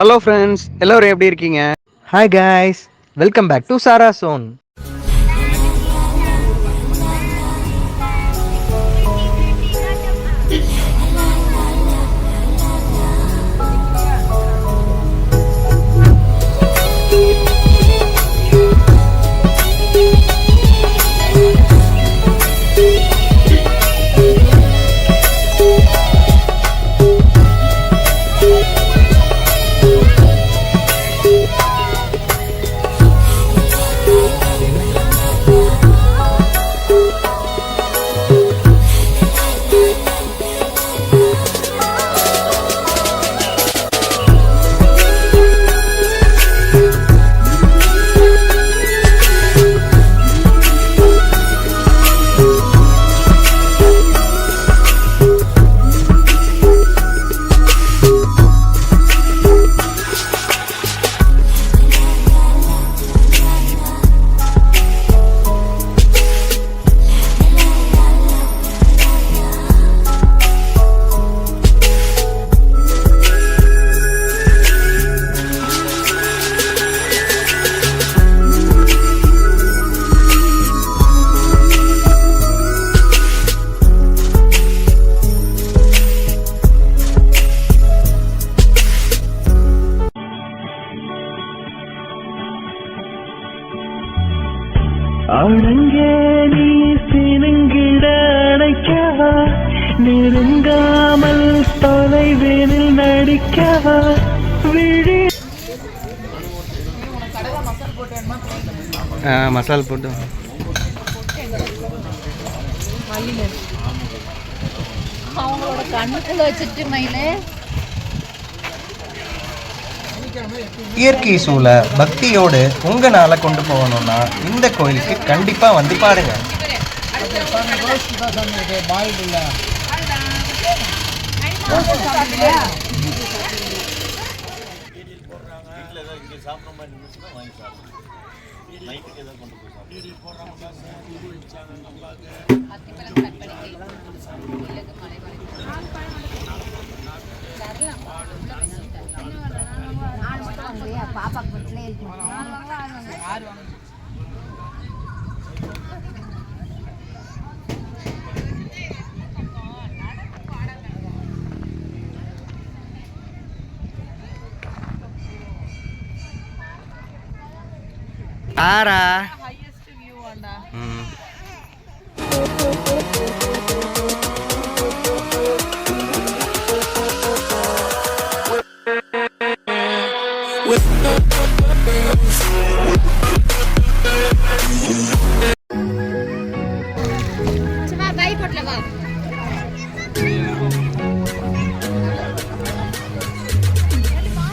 Hello friends, எல்லோரும் எப்படி இருக்கீங்க? Hi guys, welcome back to Sara zone. அடங்கே நீ சினுங்கிட அணைக்கவா, நெருங்காமல் தொலைவேனில் நடிக்கவா, விழி மசால் போட்டு அவங்களோட கண்ணுக்குள்ள வச்சுட்டு மயிலே. இயற்கை சூழ பக்தியோடு உங்களால கொண்டு போகணும்னா இந்த கோயிலுக்கு கண்டிப்பா வந்து பாருங்க. ஆரா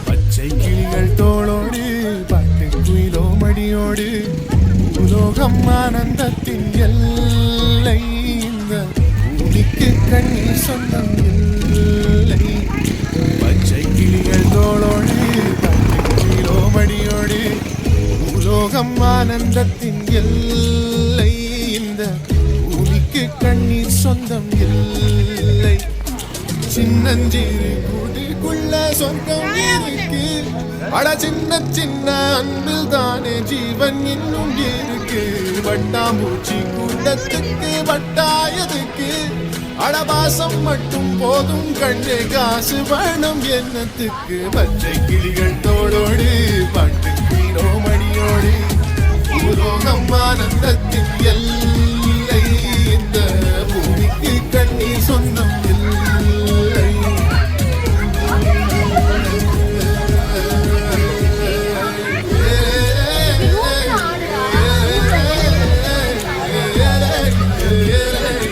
பச்சை கிளிகள் தோளோடு பாட்டு குயிலோ மடியோடு உலோகம் ஆனந்தத்தின் எல்லை, இந்த பூமிக்கு கண்ணீர் சொந்தம் இல்லை. பச்சை கிளிகள் தோளோடு பாட்டு குயிலோ மடியோடு உலோகம் ஆனந்தத்தின் எல்லை, இந்த பூமிக்கு கண்ணீர் சொந்தம் இல்லை. சின்னஞ்சிறு கூட்டுக்குள்ள சொர்க்கம் இருக்கு, அட சின்ன சின்ன அன்பில் தானே ஜீவன் இன்னும் இருக்கு. வட்டாம்பூச்சி கூட்டத்துக்கு வட்டாயதுக்கு, அடபாசம் மட்டும் போதும் கண்ணே, காசு வேணும் எண்ணத்துக்கு. பச்சை கிளிகள் தோளோடு பாட்டு கீழோ மணியோடு உலோகம் ஆனந்தத்தின் எல்லை, இந்த பூமிக்கு கண்ணீர் சொந்தம் இல்லை.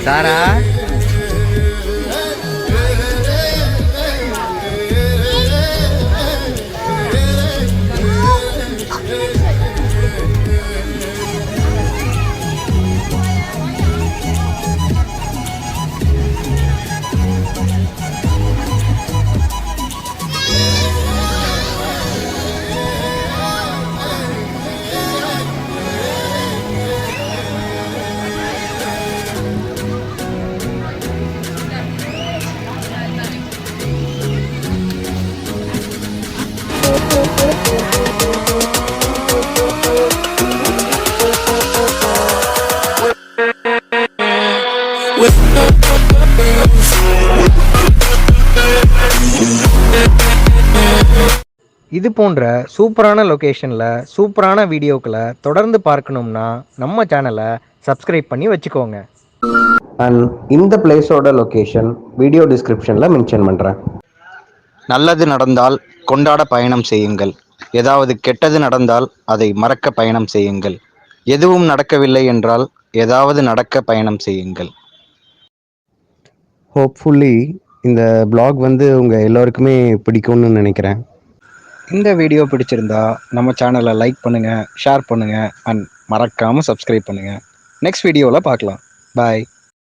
சாரா இது போன்ற சூப்பரான லொகேஷனில் சூப்பரான வீடியோக்களை தொடர்ந்து பார்க்கணும்னா நம்ம சேனலை சப்ஸ்கிரைப் பண்ணி வச்சுக்கோங்க. அண்ட் இந்த பிளேஸோட லொகேஷன் வீடியோ டிஸ்கிரிப்ஷனில் மென்ஷன் பண்ணுறேன். நல்லது நடந்தால் கொண்டாட பயணம் செய்யுங்கள். ஏதாவது கெட்டது நடந்தால் அதை மறக்க பயணம் செய்யுங்கள். எதுவும் நடக்கவில்லை என்றால் ஏதாவது நடக்க பயணம் செய்யுங்கள். ஹோப்ஃபுல்லி இந்த பிளாக் உங்கள் எல்லோருக்குமே பிடிக்கும்னு நினைக்கிறேன். இந்த வீடியோ பிடிச்சிருந்தா நம்ம சேனலை லைக் பண்ணுங்கள், ஷேர் பண்ணுங்கள் அண்ட் மறக்காமல் சப்ஸ்கிரைப் பண்ணுங்கள். நெக்ஸ்ட் வீடியோவில் பார்க்கலாம். பாய்.